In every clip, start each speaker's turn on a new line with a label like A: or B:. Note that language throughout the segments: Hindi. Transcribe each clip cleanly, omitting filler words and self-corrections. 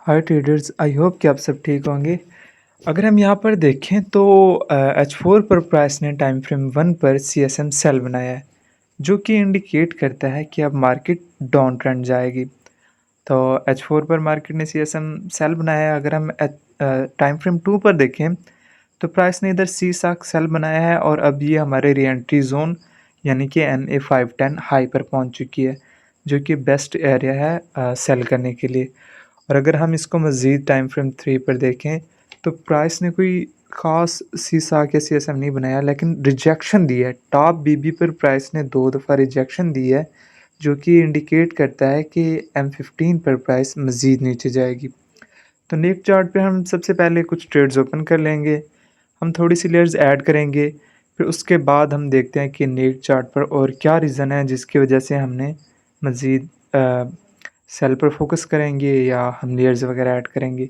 A: हाय ट्रेडर्स, आई होप कि आप सब ठीक होंगे। अगर हम यहाँ पर देखें तो H4 पर प्राइस ने टाइम फ्रेम 1 पर CSM सेल बनाया है, जो कि इंडिकेट करता है कि अब मार्केट डाउन ट्रेंड जाएगी। तो H4 पर मार्केट ने CSM सेल बनाया है। अगर हम टाइम फ्रेम 2 पर देखें तो प्राइस ने इधर सी साक सेल बनाया है और अब ये हमारे री एंट्री जोन यानी कि MA510 हाई पर पहुँच चुकी है, जो कि बेस्ट एरिया है सेल करने के लिए। और अगर हम इसको मज़ीद टाइम फ्रेम 3 पर देखें तो प्राइस ने कोई ख़ास सीसाक या CSM नहीं बनाया, लेकिन रिजेक्शन दी है। टॉप BB पर प्राइस ने 2 दफ़ा रिजेक्शन दी है, जो कि इंडिकेट करता है कि M15 पर प्राइस मज़ीद नीचे जाएगी। तो नेक चार्ट पे हम सबसे पहले कुछ ट्रेड्स ओपन कर लेंगे, हम थोड़ी सी लेयर्स ऐड करेंगे, फिर उसके बाद हम देखते हैं कि नेक चार्ट पर और क्या रीज़न है जिसकी वजह से हमने मज़ीद सेल पर फोकस करेंगे या हम लेयर्स वगैरह ऐड करेंगे।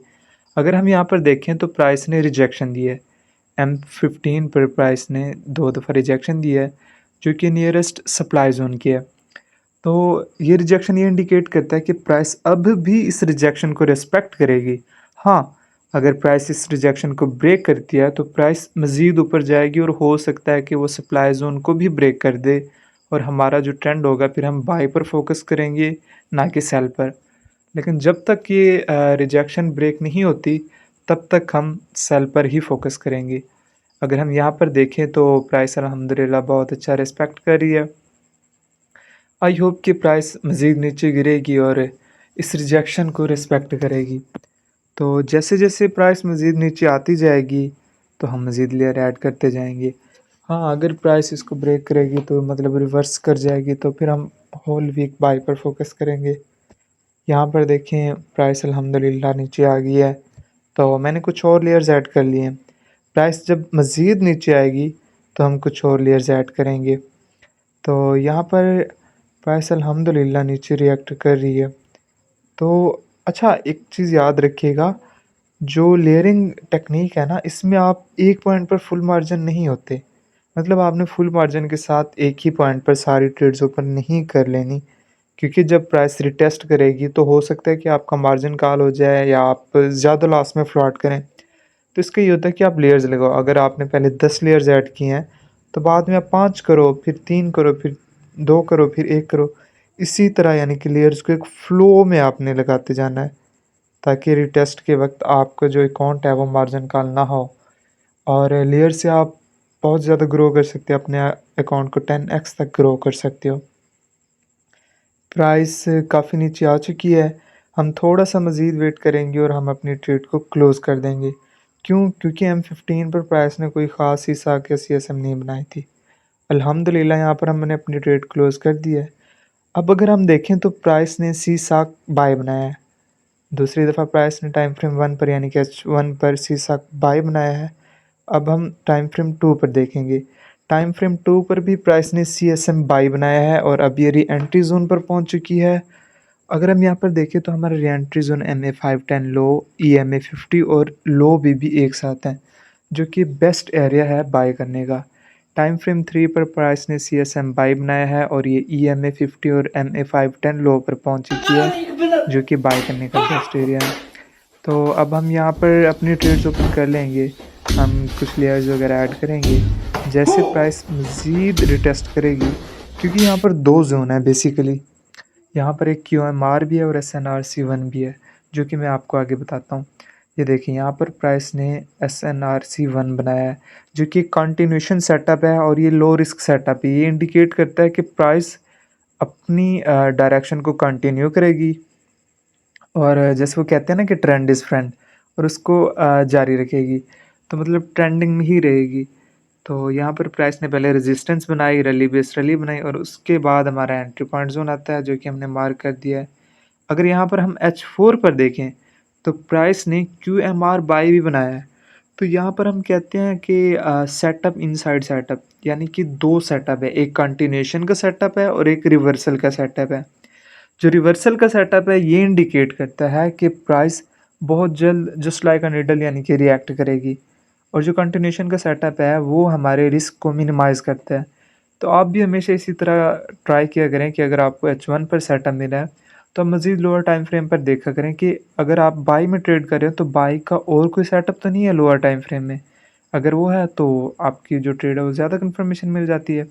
A: अगर हम यहाँ पर देखें तो प्राइस ने रिजेक्शन दी है। M15 पर प्राइस ने 2 दफ़ा रिजेक्शन दी है, जो कि नियरेस्ट सप्लाई ज़ोन की है। तो ये रिजेक्शन ये इंडिकेट करता है कि प्राइस अब भी इस रिजेक्शन को रिस्पेक्ट करेगी। हाँ, अगर प्राइस इस रिजेक्शन को ब्रेक करती है तो प्राइस मज़ीद ऊपर जाएगी और हो सकता है कि वो सप्लाई ज़ोन को भी ब्रेक कर दे और हमारा जो ट्रेंड होगा फिर हम बाय पर फोकस करेंगे, ना कि सेल पर। लेकिन जब तक ये रिजेक्शन ब्रेक नहीं होती तब तक हम सेल पर ही फोकस करेंगे। अगर हम यहाँ पर देखें तो प्राइस अल्हम्दुलिल्लाह बहुत अच्छा रिस्पेक्ट कर रही है। आई होप कि प्राइस मज़ीद नीचे गिरेगी और इस रिजेक्शन को रिस्पेक्ट करेगी। तो जैसे-जैसे प्राइस मज़ीद नीचे आती जाएगी, तो हम मज़ीद लेयर ऐड करते जाएँगे। हाँ, अगर प्राइस इसको ब्रेक करेगी तो मतलब रिवर्स कर जाएगी, तो फिर हम होल वीक बाय पर फोकस करेंगे। यहाँ पर देखें प्राइस अल्हम्दुलिल्लाह नीचे आ गई है, तो मैंने कुछ और लेयर्स ऐड कर लिए हैं। प्राइस जब मज़ीद नीचे आएगी, तो हम कुछ और लेयर्स ऐड करेंगे। तो यहाँ पर प्राइस अल्हम्दुलिल्लाह नीचे रिएक्ट कर रही है। तो अच्छा, एक चीज़ याद रखिएगा, जो लेयरिंग टेक्नीक है ना, इसमें आप एक पॉइंट पर फुल मार्जिन नहीं होते। मतलब आपने फुल मार्जिन के साथ एक ही पॉइंट पर सारी ट्रेड्स ओपन नहीं कर लेनी, क्योंकि जब प्राइस रिटेस्ट करेगी तो हो सकता है कि आपका मार्जिन कॉल हो जाए या आप ज़्यादा लॉस में फ्लॉट करें। तो इसका ये होता है कि आप लेयर्स लगाओ। अगर आपने पहले 10 लेयर्स ऐड की हैं, तो बाद में आप 5 करो, फिर 3 करो, फिर 2 करो, फिर 1 करो। इसी तरह यानी कि लेयर्स को एक फ़्लो में आपने लगाते जाना है, ताकि रिटेस्ट के वक़्त आपका जो अकाउंट है वो मार्जिन कॉल ना हो। और लेयर से आप बहुत ज़्यादा ग्रो कर सकते हो, अपने अकाउंट को 10x तक ग्रो कर सकते हो। प्राइस काफ़ी नीचे आ चुकी है, हम थोड़ा-सा मज़ीद वेट करेंगे और हम अपनी ट्रेड को क्लोज़ कर देंगे। क्यों? क्योंकि M15 पर प्राइस ने कोई ख़ास सीसाक या CSM नहीं बनाई थी। अल्हम्दुलिल्लाह यहाँ पर हमने अपनी ट्रेड क्लोज़ कर दी है। अब अगर हम देखें तो प्राइस ने सीसाक बाय बनाया है। दूसरी दफ़ा प्राइस ने टाइम फ्रेम 1 पर यानी कि H1 पर सीसाक बाय बनाया है। अब हम टाइम फ्रेम 2 पर देखेंगे। टाइम फ्रेम 2 पर भी प्राइस ने CSM बाय बनाया है और अब ये री एंट्री ज़ोन पर पहुँच चुकी है। अगर हम यहाँ पर देखें तो हमारा री एंट्री ज़ोन MA510 लो, EMA50 और लो भी एक साथ हैं, जो कि बेस्ट एरिया है बाय करने का। टाइम फ्रेम 3 पर प्राइस ने CSM बाय बनाया है और ये EMA50 और MA510 लो पर पहुँच चुकी है, जो कि बाय करने का बेस्ट एरिया है। तो अब हम यहाँ पर अपनी ट्रेड्स ओपन कर लेंगे, हम कुछ लेयर्स वगैरह ऐड करेंगे। जैसे प्राइस मज़ीद रिटेस्ट करेगी, क्योंकि यहाँ पर 2 ज़ोन है बेसिकली, यहाँ पर एक QMR भी है और SNRC1 भी है, जो कि मैं आपको आगे बताता हूँ। ये देखिए यहाँ पर प्राइस ने SNRC1 बनाया है, जो कि कंटिन्यूएशन सेटअप है और ये लो रिस्क सेटअप है। ये इंडिकेट करता है कि प्राइस अपनी डायरेक्शन को कंटिन्यू करेगी और जैसे वो कहते हैं ना कि ट्रेंड इज़ फ्रेंड, और उसको जारी रखेगी, तो मतलब ट्रेंडिंग में ही रहेगी। तो यहाँ पर प्राइस ने पहले रेजिस्टेंस बनाई, रैली बेस्ड रैली बनाई और उसके बाद हमारा एंट्री पॉइंट ज़ोन आता है, जो कि हमने मार्क कर दिया है। अगर यहाँ पर हम H4 पर देखें तो प्राइस ने QMR बाय भी बनाया है। तो यहाँ पर हम कहते हैं कि सेटअप इनसाइड सेटअप, यानी कि 2 सेटअप है, एक कंटिन्यूएशन का सेटअप है और एक रिवर्सल का सेटअप है। जो रिवर्सल का सेटअप है ये इंडिकेट करता है कि प्राइस बहुत जल्द जस्ट लाइक अ निडल यानी कि रिएक्ट करेगी, और जो कंटिन्यूएशन का सेटअप है वो हमारे रिस्क को मिनिमाइज़ करता है। तो आप भी हमेशा इसी तरह ट्राई किया करें कि अगर आपको H1 पर सेटअप मिला है तो आप मज़ीद लोअर टाइम फ्रेम पर देखा करें कि अगर आप बाई में ट्रेड कर रहे हो तो बाई का और कोई सेटअप तो नहीं है लोअर टाइम फ्रेम में। अगर वो है तो आपकी जो ट्रेड है वो ज़्यादा कन्फर्मेशन मिल जाती है।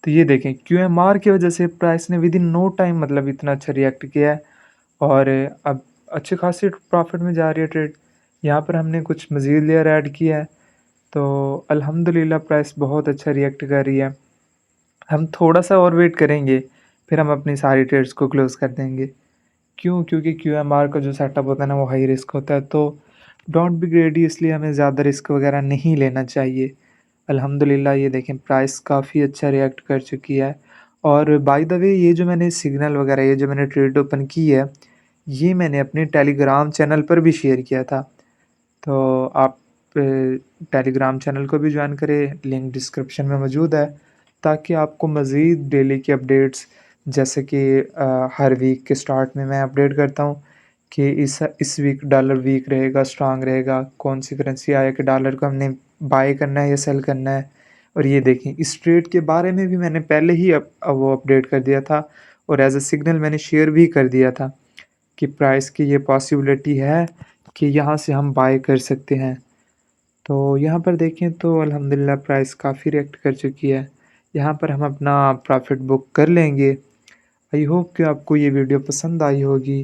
A: तो ये देखें क्यूएमआर की वजह से प्राइस ने विदिन नो टाइम मतलब इतना अच्छा रिएक्ट किया है और अब अच्छी खासी प्रॉफिट में जा रही है ट्रेड। यहाँ पर हमने कुछ मज़ीद लेयर ऐड किया है तो अल्हम्दुलिल्लाह प्राइस बहुत अच्छा रिएक्ट कर रही है। हम थोड़ा-सा और वेट करेंगे, फिर हम अपनी सारी ट्रेड्स को क्लोज़ कर देंगे। क्यों? क्योंकि क्यूएमआर का जो सेटअप होता है ना वो हाई रिस्क होता है, तो डोंट बी ग्रेडी, इसलिए हमें ज़्यादा रिस्क वगैरह नहीं लेना चाहिए। अल्हम्दुलिल्लाह ये देखें प्राइस काफ़ी अच्छा रिएक्ट कर चुकी है और बाय द वे ये जो मैंने सिग्नल वगैरह ये जो मैंने ट्रेड ओपन की है, ये मैंने अपने टेलीग्राम चैनल पर भी शेयर किया था। तो आप टेलीग्राम चैनल को भी जॉइन करें, लिंक डिस्क्रिप्शन में मौजूद है, ताकि आपको मज़ीद डेली की अपडेट्स जैसे कि हर वीक के स्टार्ट में मैं अपडेट करता हूँ कि इस वीक डॉलर वीक रहेगा, स्ट्रॉन्ग रहेगा, कौन-सी करेंसी आया कि डॉलर को हमने बाय करना है या सेल करना है। और ये देखें इस ट्रेड के बारे में भी मैंने पहले ही वो अपडेट कर दिया था और एज़ अ सिग्नल मैंने शेयर भी कर दिया था कि प्राइस की ये पॉसिबिलिटी है कि यहाँ से हम बाय कर सकते हैं। तो यहाँ पर देखें तो अल्हम्दुलिल्लाह प्राइस काफ़ी रिएक्ट कर चुकी है। यहाँ पर हम अपना प्रॉफ़िट बुक कर लेंगे। आई होप कि आपको ये वीडियो पसंद आई होगी।